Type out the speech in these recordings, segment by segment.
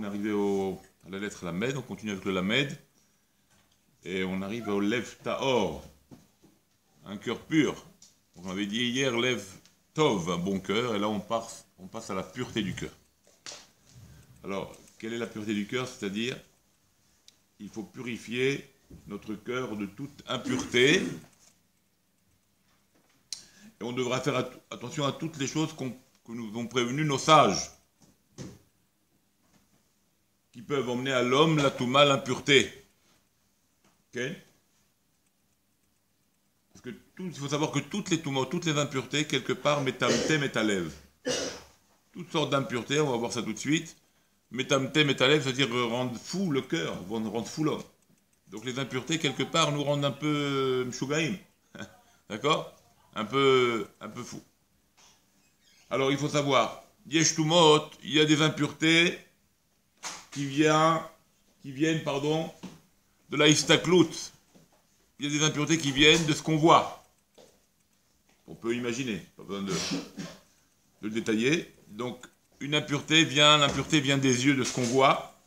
on est arrivé à la lettre Lamed, on continue avec le Lamed, et on arrive au Lev Tahor, un cœur pur. Donc on avait dit hier Lev Tov, un bon cœur, et là on passe à la pureté du cœur. Alors, quelle est la pureté du cœur? C'est-à-dire, il faut purifier notre cœur de toute impureté, et on devra faire attention à toutes les choses que nous ont prévenu nos sages, qui peuvent emmener à l'homme la touma, l'impureté. Ok? Parce que il faut savoir que toutes les toumas, toutes les impuretés, quelque part, metamte, metalev. Toutes sortes d'impuretés, on va voir ça tout de suite. Metamte, metalev, c'est-à-dire rendre fou le cœur, rendre fou l'homme. Donc les impuretés, quelque part, nous rendent un peu mshugaim. D'accord? Un peu fou. Alors il faut savoir, yesh tumot, il y a des impuretés qui viennent, de la istaklout. Il y a des impuretés qui viennent de ce qu'on voit. On peut imaginer, pas besoin de le détailler. Donc, l'impureté vient des yeux, de ce qu'on voit.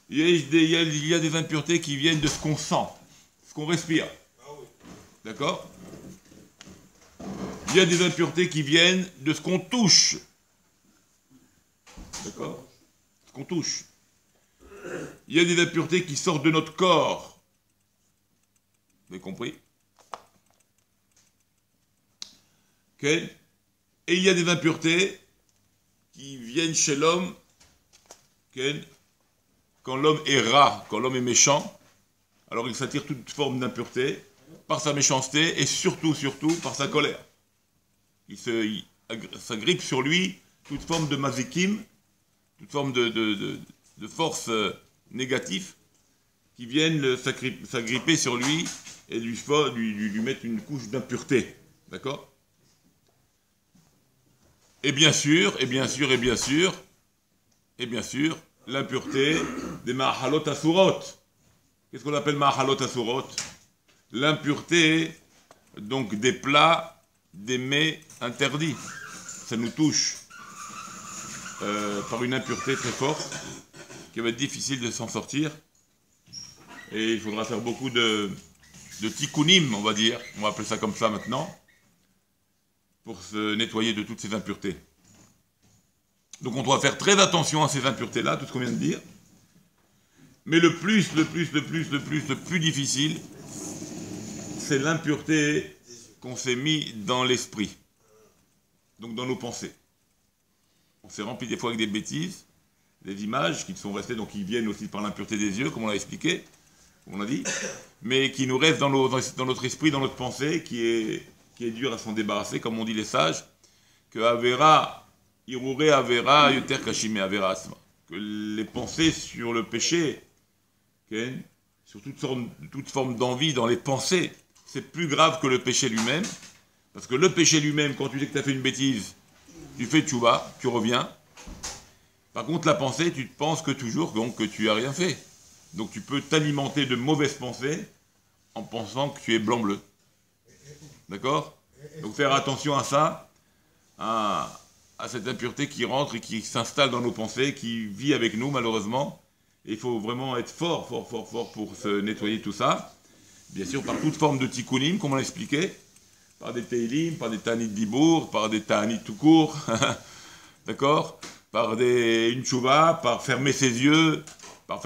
Il y a des impuretés qui viennent de ce qu'on sent, ce qu'on respire. D'accord? Il y a des impuretés qui viennent de ce qu'on touche. D'accord? Ce qu'on touche. Il y a des impuretés qui sortent de notre corps. Vous avez compris? Ok? Et il y a des impuretés qui viennent chez l'homme quand l'homme est rat, quand l'homme est méchant. Alors il s'attire toute forme d'impureté par sa méchanceté et surtout par sa colère. Ça grippe sur lui toute forme de mazikim, toute forme de force négative qui viennent s'agripper sur lui et lui mettre une couche d'impureté. D'accord? Et bien sûr, l'impureté des mahalot asurot. Qu'est-ce qu'on appelle mahalot asurot? L'impureté, donc, des plats, des mets interdits. Ça nous touche par une impureté très forte, qui va être difficile de s'en sortir. Et il faudra faire beaucoup de tikkunim, on va dire, on va appeler ça comme ça maintenant, pour se nettoyer de toutes ces impuretés. Donc on doit faire très attention à ces impuretés-là, tout ce qu'on vient de dire. Mais le plus difficile, c'est l'impureté qu'on s'est mis dans l'esprit. Donc dans nos pensées. On s'est rempli des fois avec des bêtises, des images qui sont restées, donc qui viennent aussi par l'impureté des yeux, comme on l'a expliqué, comme on l'a dit, mais qui nous restent dans notre esprit, dans notre pensée, qui est dur à s'en débarrasser, comme on dit les sages, que Avera, Irure Avera, Yoter Kashime Avera Asma. Que les pensées sur le péché, okay, sur toute forme d'envie dans les pensées, c'est plus grave que le péché lui-même, parce que le péché lui-même, quand tu sais que tu as fait une bêtise, tu fais tchouba, tu reviens. Par contre, la pensée, tu te penses que toujours donc, que tu n'as rien fait. Donc tu peux t'alimenter de mauvaises pensées en pensant que tu es blanc-bleu. D'accord? Donc faire attention à ça, à cette impureté qui rentre et qui s'installe dans nos pensées, qui vit avec nous malheureusement. Et il faut vraiment être fort pour se nettoyer tout ça. Bien sûr, par toute forme de tikkunim, comme on l'a expliqué, par des teilim, par des ta'anit dibour, par des ta'anit tout court, d'accord? Par une tchouva, par fermer ses yeux, par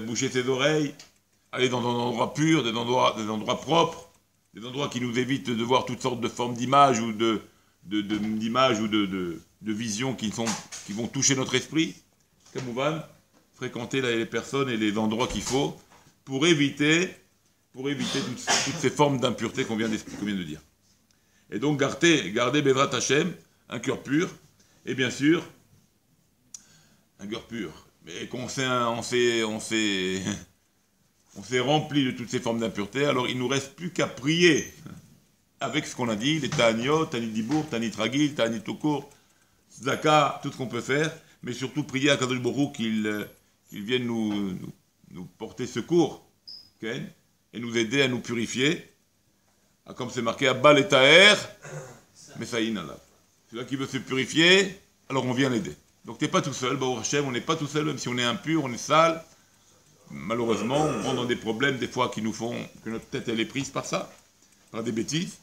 boucher ses oreilles, aller dans un endroit pur, des endroits propres, des endroits qui nous évitent de voir toutes sortes de formes d'images ou d'images ou de visions qui vont toucher notre esprit. Kamouvan, fréquenter les personnes et les endroits qu'il faut pour éviter toutes ces formes d'impureté qu'on vient de dire. Et donc garder Bezrat Hashem, un cœur pur, et bien sûr, un cœur pur, mais on s'est rempli de toutes ces formes d'impureté, alors il ne nous reste plus qu'à prier avec ce qu'on a dit, les Ta'aniot, Ta'anit Dibour, Ta'anit Ragil, Ta'anit Toukour, Tzedaka, tout ce qu'on peut faire, mais surtout prier à Kadosh Baruch qu'il vienne nous porter secours, okay, et nous aider à nous purifier, comme c'est marqué à Bal et Taher, mais ça y est, celui qui veut se purifier, alors on vient l'aider. Donc tu n'es pas tout seul, Baruch Hashem, on n'est pas tout seul, même si on est impur, on est sale. Malheureusement, on rentre dans des problèmes des fois qui nous font que notre tête elle est prise par ça, par des bêtises.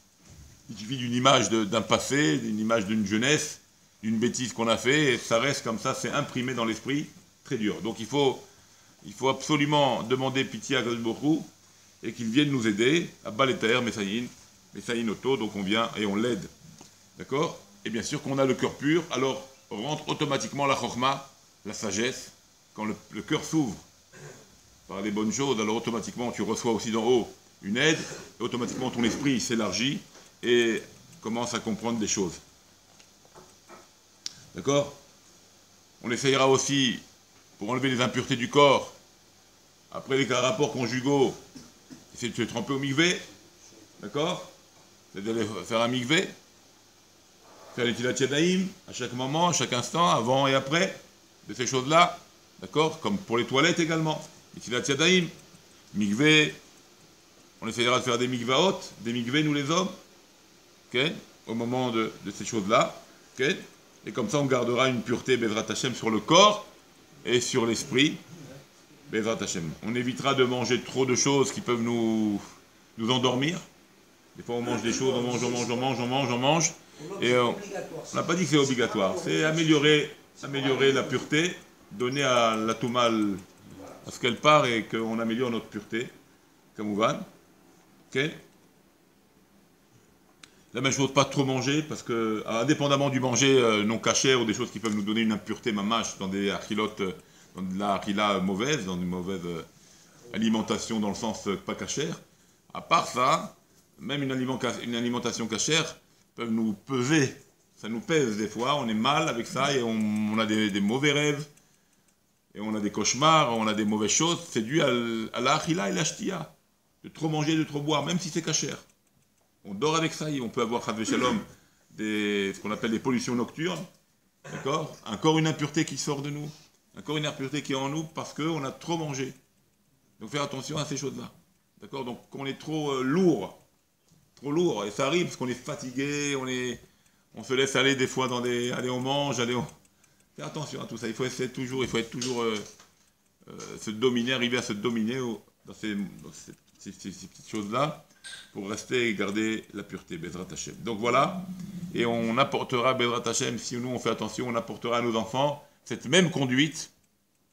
Il suffit d'une image d'un passé, d'une image d'une jeunesse, d'une bêtise qu'on a fait, et ça reste comme ça, c'est imprimé dans l'esprit, très dur. Donc il faut absolument demander pitié à Kadosh Baruch Hu, et qu'il vienne nous aider, à Baletaer, Messayin Oto, donc on vient et on l'aide. D'accord? Et bien sûr qu'on a le cœur pur, alors rentre automatiquement la chorma, la sagesse. Quand le cœur s'ouvre par les bonnes choses, alors automatiquement tu reçois aussi d'en haut une aide, et automatiquement ton esprit s'élargit et commence à comprendre des choses. D'accord? On essayera aussi, pour enlever les impuretés du corps, après les rapports conjugaux, essayer de se tremper au mikvé. D'accord? C'est d'aller faire un mikvé, faire les tilat yadayim à chaque moment, à chaque instant, avant et après, de ces choses-là. D'accord? Comme pour les toilettes également. Les tilat yadayim, mikvé, on essayera de faire des mikvaot, des mikvés, nous les hommes, okay, au moment de ces choses-là. Okay, et comme ça, on gardera une pureté, Bezrat Hashem, sur le corps et sur l'esprit. Bezrat Hashem. On évitera de manger trop de choses qui peuvent nous endormir. Des fois, on mange des choses, on mange. Et on n'a pas dit que c'est obligatoire. C'est améliorer la pureté, donner à la Toumal à ce qu'elle part et qu'on améliore notre pureté. Kamouvan. Ok. La même chose, pas trop manger, parce que, indépendamment du manger non caché ou des choses qui peuvent nous donner une impureté mamache dans des achilotes, dans de la achila mauvaise, dans une mauvaise alimentation dans le sens pas cachère, à part ça, même une alimentation cachère peut nous peser. Ça nous pèse des fois, on est mal avec ça et on a des mauvais rêves, et on a des cauchemars, on a des mauvaises choses. C'est dû à la achila et la shtia, de trop manger, de trop boire, même si c'est cachère. On dort avec ça, et on peut avoir, Shalom, ce qu'on appelle des pollutions nocturnes, d'accord? Encore une impureté qui sort de nous, encore une impureté qui est en nous parce qu'on a trop mangé. Donc faire attention à ces choses-là, d'accord? Donc on est trop lourd, et ça arrive parce qu'on est fatigué, on se laisse aller des fois allez on mange, faire attention à tout ça, il faut être toujours se dominer, arriver à se dominer dans ces petites choses-là, pour rester et garder la pureté, Bezrat Hashem. Donc voilà, et on apportera, Bezrat Hashem, si nous on fait attention, on apportera à nos enfants cette même conduite,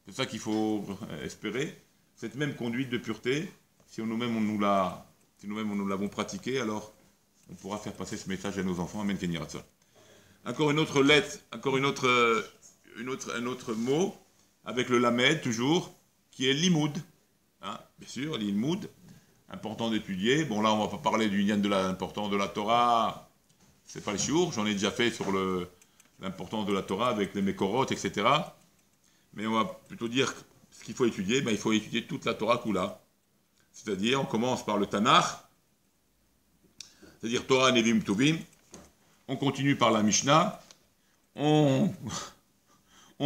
c'est ça qu'il faut espérer, cette même conduite de pureté, si nous-mêmes on nous l'avons pratiquée, alors on pourra faire passer ce message à nos enfants, Amen Ken Yirah Tzon. Encore une autre lettre, encore un autre mot, avec le lamed toujours, qui est l'imoud, hein, bien sûr, l'imoud, important d'étudier. Bon, là, on va pas parler du lien de l'importance de la Torah. C'est pas le shiur. J'en ai déjà fait sur l'importance de la Torah avec les Mekorot, etc. Mais on va plutôt dire ce qu'il faut étudier. Ben, il faut étudier toute la Torah Kula. C'est-à-dire, on commence par le Tanakh, c'est-à-dire Torah, Nevim, Tuvim. On continue par la Mishnah. On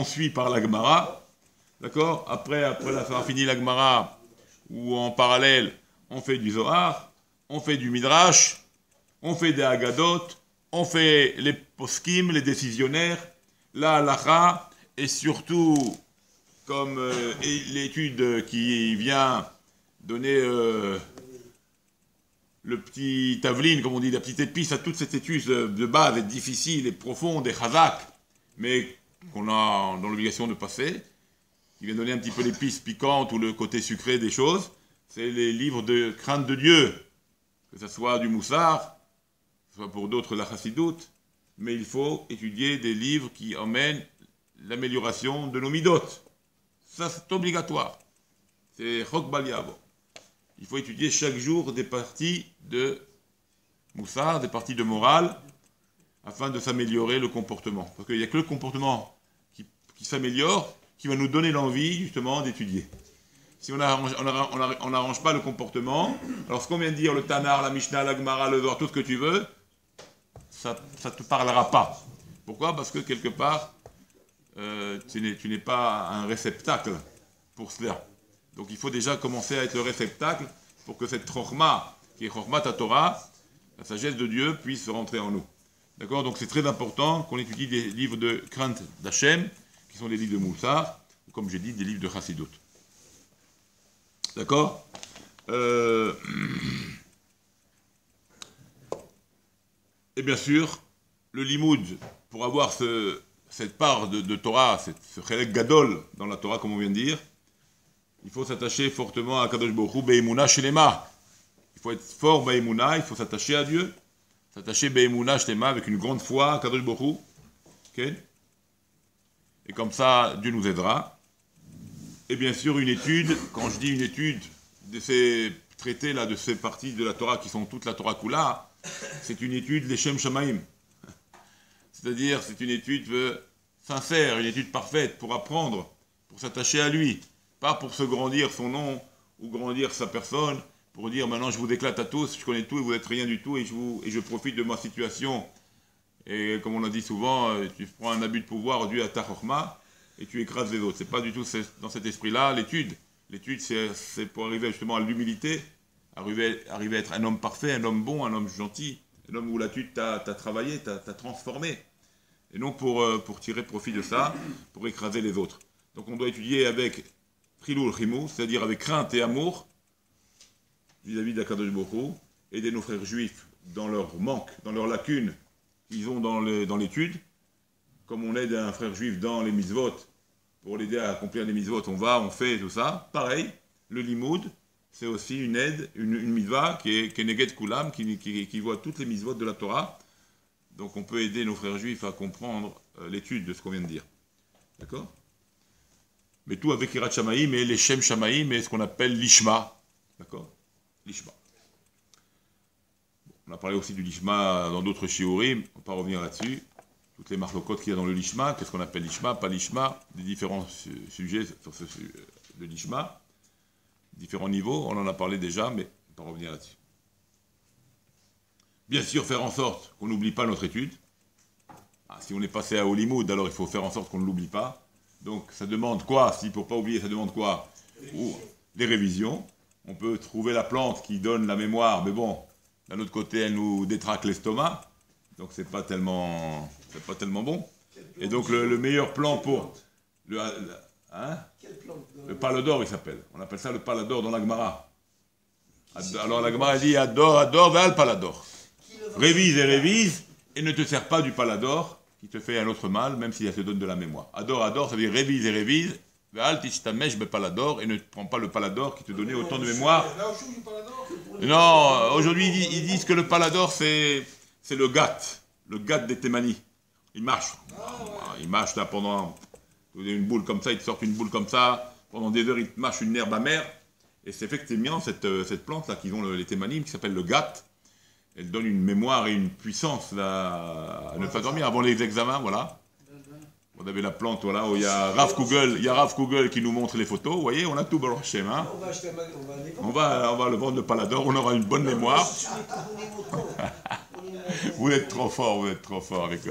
suit par la Gemara. D'accord? Après avoir fini la Gemara, ou en parallèle, on fait du Zohar, on fait du Midrash, on fait des Haggadot, on fait les poskim, les décisionnaires, la halacha, et surtout, comme l'étude qui vient donner le petit tavline, comme on dit, la petite épice à toute cette étude de base, et difficile et profonde et chazak, mais qu'on a dans l'obligation de passer, qui vient donner un petit peu l'épice piquante ou le côté sucré des choses. C'est les livres de crainte de Dieu, que ce soit du Moussar, que ce soit pour d'autres la Chassidoute, mais il faut étudier des livres qui emmènent l'amélioration de nos midot. Ça, c'est obligatoire. C'est Chok Bal Yavo. Il faut étudier chaque jour des parties de Moussar, des parties de morale, afin de s'améliorer le comportement. Parce qu'il n'y a que le comportement qui s'améliore, qui va nous donner l'envie, justement, d'étudier. Si on n'arrange pas le comportement, alors ce qu'on vient de dire, le Tanar, la Mishnah, la Gemara, le Zohar, tout ce que tu veux, ça ne te parlera pas. Pourquoi? Parce que quelque part, tu n'es pas un réceptacle pour cela. Donc il faut déjà commencer à être le réceptacle pour que cette Chokhma, qui est Chokhma ta Torah, la sagesse de Dieu, puisse rentrer en nous. D'accord? Donc c'est très important qu'on étudie des livres de crainte d'Hachem, qui sont des livres de Moussar, ou comme j'ai dit, des livres de Chassidut. D'accord? Et bien sûr, le limoud, pour avoir cette part de Torah, ce chelek gadol dans la Torah, comme on vient de dire, il faut s'attacher fortement à Kadosh Baruch Hu, Be'emuna Shelema. Il faut être fort Be'emuna, il faut s'attacher à Dieu. S'attacher Be'emuna Shelema avec une grande foi à Kadosh Baruch Hu. Okay? Et comme ça, Dieu nous aidera. Et bien sûr, une étude, quand je dis une étude de ces traités-là, de ces parties de la Torah qui sont toute la Torah Kula, c'est une étude Leshem Shamaim. C'est-à-dire, c'est une étude sincère, une étude parfaite pour apprendre, pour s'attacher à lui. Pas pour se grandir son nom ou grandir sa personne, pour dire maintenant je vous éclate à tous, je connais tout et vous n'êtes rien du tout et je profite de ma situation. Et comme on l'a dit souvent, tu prends un abus de pouvoir dû à ta chokma et tu écrases les autres. C'est pas du tout dans cet esprit-là l'étude. L'étude, c'est pour arriver justement à l'humilité, arriver à être un homme parfait, un homme bon, un homme gentil, un homme où l'étude t'a travaillé, t'a transformé. Et non pour tirer profit de ça, pour écraser les autres. Donc on doit étudier avec Trilul Chimou, c'est-à-dire avec crainte et amour vis-à-vis d'Akadosh Baruch Hu, aider nos frères juifs dans leur manque, dans leurs lacunes qu'ils ont dans l'étude, comme on aide un frère juif dans les mitzvot, pour l'aider à accomplir les mitzvot, on fait tout ça. Pareil, le limoud, c'est aussi une aide, une mitzvah qui est Neged Kulam, qui voit toutes les mitzvot de la Torah. Donc on peut aider nos frères juifs à comprendre l'étude de ce qu'on vient de dire. D'accord? Mais tout avec Hirat Shamaïm et les Shem Shamaïm et ce qu'on appelle l'Ishma. D'accord? L'Ishma. Bon, on a parlé aussi du l'Ishma dans d'autres shiurim, on ne va pas revenir là-dessus. Toutes les marlocotes qu'il y a dans le l'Ishma, qu'est-ce qu'on appelle l'Ishma, pas l'Ishma, des différents sujets sur de l'Ishma, différents niveaux, on en a parlé déjà, mais on va pas revenir là-dessus. Bien sûr, faire en sorte qu'on n'oublie pas notre étude. Si on est passé à Hollywood, alors il faut faire en sorte qu'on ne l'oublie pas. Donc ça demande quoi? Si pour ne pas oublier, ça demande quoi? Des révisions. On peut trouver la plante qui donne la mémoire, mais bon, d'un autre côté, elle nous détraque l'estomac. Donc c'est pas tellement bon. Et donc le meilleur plan pour... Le palador, il s'appelle. On appelle ça le palador dans la Gemara. Alors la Gemara dit adore, adore, val palador. Révise et révise, et ne te sers pas du palador qui te fait un autre mal, même si elle te donne de la mémoire. Adore, adore, ça veut dire révise et révise, val tishtamesh be palador, et ne prends pas le palador qui te donnait autant de mémoire. Non, aujourd'hui ils disent que le palador c'est le gat des Témani. Il marche là pendant une boule comme ça, il te sort une boule comme ça, pendant des heures il te mâche une herbe amère, et c'est effectivement cette plante là qu'ils ont les Témanim qui s'appelle le gat. Elle donne une mémoire et une puissance là, à ne pas dormir avant les examens, voilà. On avait la plante, voilà, où il y a Rav Kugel qui nous montre les photos, vous voyez, on a tout Baruch Hashem, hein. On va le vendre le palador, on aura une bonne mémoire. Vous êtes trop fort avec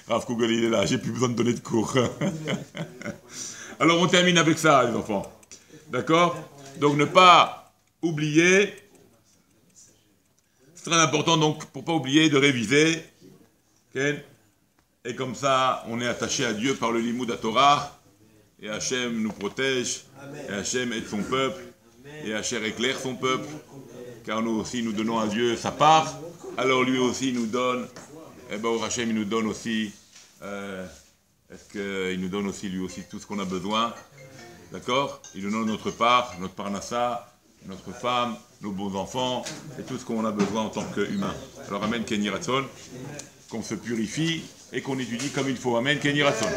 Rav Kugel, il est là, j'ai plus besoin de donner de cours. Alors on termine avec ça, les enfants. D'accord? Donc ne pas oublier... C'est très important donc pour ne pas oublier de réviser. Okay? Et comme ça, on est attaché à Dieu par le limoud à Torah. Et Hachem nous protège. Et Hachem aide son peuple. Et Hachem éclaire son peuple. Car nous aussi, nous donnons à Dieu sa part. Alors lui aussi nous donne. Et ben Hachem, il nous donne aussi. Est-ce qu'il nous donne aussi lui aussi tout ce qu'on a besoin? D'accord? Il nous donne notre part, notre parnassa, notre femme, nos beaux enfants, et tout ce qu'on a besoin en tant qu'humain. Alors Amen Kenny Ratson, qu'on se purifie et qu'on étudie comme il faut. Amen Kenny Ratson.